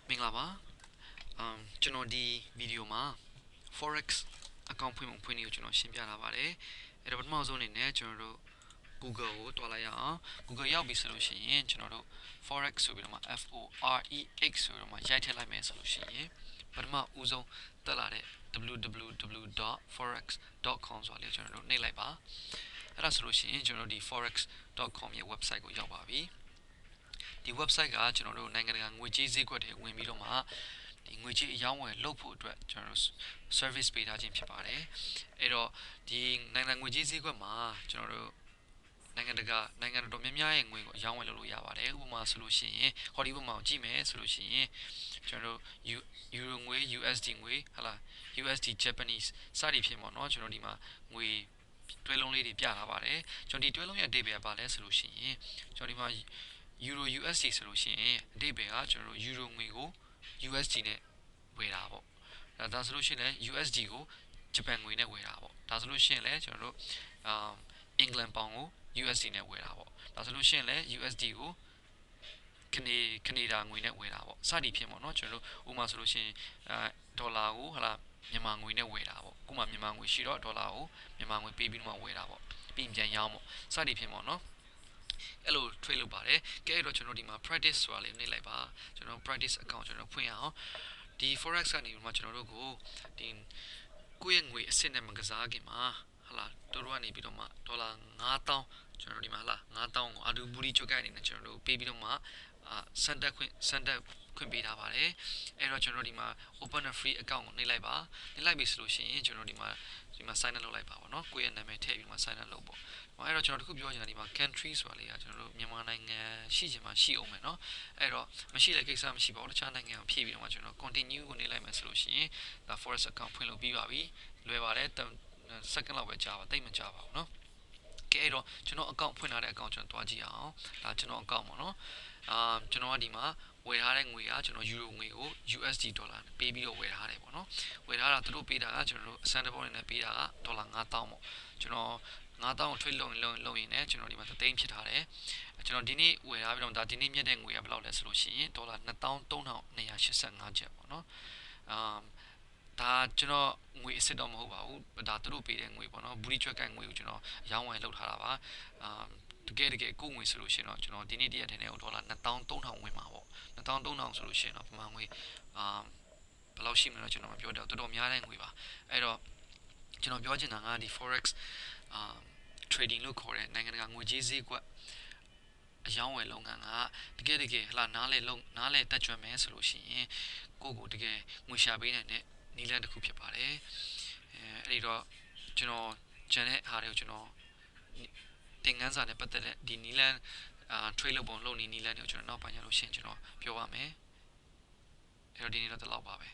မင်္ဂလာပါကျွန်တော်ဒီဗီဒီယိုမှာ forex account ဖွင့်ပုံဖွင့်နည်းကိုကျွန်တော်ရှင်းပြထားပါတယ်အဲ့တော့ပထမဆုံးအနေနဲ့ကျွန်တော်တို့ Google ကိုတွားလိုက်ရအောင် Google ရောက်ပြီဆိုလို့ရှိရင်ကျွန်တော်တို့ forex ဆိုပြီးတော့မှ FOREX ဆိုပြီးတော့မှရိုက်ထည့်လိုက်မယ်ဆိုလို့ရှိရင်ပထမဦးဆုံးတက်လာတဲ့ www.forex.com ဆိုတာလေးကျွန်တော်တို့နှိပ်လိုက်ပါအဲ့ဒါဆိုလို့ရှိရင်ကျွန်တော်တို့ဒီ forex.com ရဲ့ website ကိုရောက်ပါပြီဒီ website ကကျွန်တော်တို့နိုင်ငံတကာငွေကြေးဈေးကွက်တွေဝင်ပြီးတော့မှဒီငွေကြေးအယောင်းဝယ်လုပ်ဖို့အတွက်ကျွန်တော်တို့ service ပေးထားခြင်းဖြစ်ပါတယ်အဲ့တော့ဒီနိုင်ငံငွေကြေးဈေးကွက်မှာကျွန်တော်တို့နိုင်ငံတော်များများရဲ့ငွေကိုအယောင်းဝယ်လုပ်လို့ရပါတယ်ဥပမာဆိုလို့ရှိရင်ဟောဒီဥပမာကိုကြည့်မယ်ဆိုလို့ရှိရင်ကျွန်တော်တို့ euro ငွေ USD ငွေဟလာ USD Japanese စသည်ဖြင့်ပေါ့နော်ကျွန်တော်ဒီမှာငွေတွဲလုံးလေးတွေပြထားပါတယ်ကျွန်တော်ဒီတွဲလုံးရဲ့အဓိပ္ပာယ်ပါလဲဆိုလို့ရှိရင်ကျွန်တော်ဒီမှာEuro USD ဆိုလို့ရှိရင်အဓိပ္ပာယ်ကကျွန်တော်တို့ Euro ငွေကို USD နဲ့ဝယ်တာပေါ့ဒါဆိုလို့ရှိရင်လည်း USD ကိုဂျပန်ငွေနဲ့ဝယ်တာပေါ့ဒါဆိုလို့ရှိရင်လည်းကျွန်တော်တို့အင်္ဂလန်ပေါင်ကို USD နဲ့ဝယ်တာပေါ့ဒါဆိုလို့ရှိရင်လည်း USD ကိုကနေဒါငွေနဲ့ဝယ်တာပေါ့စသည်ဖြင့်ပေါ့နော်ကျွန်တော်တို့ဥပမာဆိုလို့ရှိရင်ဒေါ်လာကိုဟလာမြန်မာငွေနဲ့ဝယ်တာပေါ့ခုမှမြန်မာငွေရှိတော့ဒေါ်လာကိုမြန်မာငွေပေးပြီးတော့မှဝယ်တာပေါ့ပြီးပြန်ရောင်းပေါ့စသည်ဖြင့်ပေါ့နော်အဲ့လို trade လုပ်ပါတယ်ကဲအဲ့တော့ကျွန်တော်ဒီမှာ practice ဆိုတာလေးနှိပ်လိုက်ပါကျွန်တော် practice account ကျွန်တော်ဖွင့်အောင်ဒီ forex ကနေဒီမှာကျွန်တော်တို့ကိုဒီကိုယ့်ရဲ့ငွေအစစ်နဲ့မကစားခင်မှာဟလာတို့ကနေပြီးတော့မှဒေါ်လာ9000ကျွန်တော်ဒီမှာဟလာ9000ကိုအတူဘူးလီချုပ်ကိုက်အနေနဲ့ကျွန်တော်တို့ပေးပြီးတော့မှစန်တက်ခွင့်ပေးထားပါတယ်အဲ့တော့ကျွန်တော်ဒီမှာ open a free account ကိုနှိပ်လိုက်ပါနှိပ်လိုက်ပြီဆိုလို့ရှိရင်ကျွန်တော်ဒီမှာ sign up လုပ်လိုက်ပါပေါ့နော်ကိုယ့်ရဲ့နာမည်ထည့်ပြီးမှ sign up လုပ်ပေါ့အဲ့တော့ကျွန်တော်တခုပြောချင်တာဒီမှာ country ဆိုတာလေးကကျွန်တော်တို့မြန်မာနိုင်ငံရှိချင်မှရှိအောင်မယ်နော်အဲ့တော့မရှိတဲ့ကိစ္စမရှိပါဘူးတခြားနိုင်ငံကိုဖြည့်ပြီးတော့မှကျွန်တော် continue ကိုနှိပ်လိုက်မယ်ဆိုလို့ရှိရင်ဒါ forex account ဖွင့်လို့ပြီးပါပြီလွယ်ပါတယ်second လောက်ပဲကြာပါတိတ်မကြာပါဘူးနော်ကဲအဲ့တော့ကျွန်တော် account ဖွင့်ထားတဲ့ account ကျွန်တော်တွားကြည့်အောင်ဒါကျွန်တော် account ပေါ့နော်ကျွန်တော်ကဒီမှာဝယ်ထားတဲ့ငွေကကျွန်တော် euro ငွေကို USD ဒေါ်လာပေးပြီးတော့ဝယ်ထားတယ်ပေါ့နော်ဝယ်ထားတာသူတို့ပေးတာကကျွန်တော်တို့ sample အနေနဲ့ပေးတာကဒေါ်လာ9000ပေါ့ကျွန်တော်9000ကို trade လုပ်ရင်လည်းကျွန်တော်ဒီမှာသိန်းဖြစ်ထားတယ်ကျွန်တော်ဒီနေ့ဝယ်ထားပြီးတော့ဒါဒီနေ့မြတ်တဲ့ငွေကဘယ်လောက်လဲဆိုလို့ရှိရင်ဒေါ်လာ23,285ကျပ်ပေါ့နော်ဒါကျွန်တော်ငွေအစ်စ်တော့မဟုတ်ပါဘူးဒါသူတို့ပေးတဲ့ငွေပေါ့နော်ဘူးလီချွက်ကငွေကိုကျွန်တော်ရောင်းဝယ်လုပ်ထားတာပါတကယ်ကိုငွေဆိုလို့ရှိရင်တော့ကျွန်တော်ဒီနေ့တရက်ထဲနဲ့ဒေါ်လာ23,000ဝင်မှာပေါ့23,000ဆိုလို့ရှိရင်တော့ပမာငွေဘယ်လောက်ရှိမလဲတော့ကျွန်တော်မပြောတော့တော်တော်များတဲ့ငွေပါအဲ့တော့ကျွန်တော်ပြောချင်တာကဒီ forex trading လို့ခေါ်တဲ့နိုင်ငံတကာငွေကြေးဈေးကွက်အယောင်းဝယ်လုပ်ငန်းကတကယ်ဟလာနားလေတက်ကြွမယ်ဆိုလို့ရှိရင်ကိုတကယ်ငွေရှာပေးနိုင်တဲ့နည်းလမ်းတစ်ခုဖြစ်ပါတယ်အဲ့ဒီတော့ကျွန်တော်ဂျန်တဲ့အားတွေကိုကျွန်တော်သင်ခန်းစာနဲ့ပတ်သက်တဲ့ဒီနီလန်trade လုပ်ပုံလုပ်နည်းလမ်းတွေကိုကျွန်တော်နောက်ပိုင်းကျလို့ရှင်းကျွန်တော်ပြောပါမယ်အဲ့တော့ဒီနေ့တော့ဒီလောက်ပါပဲ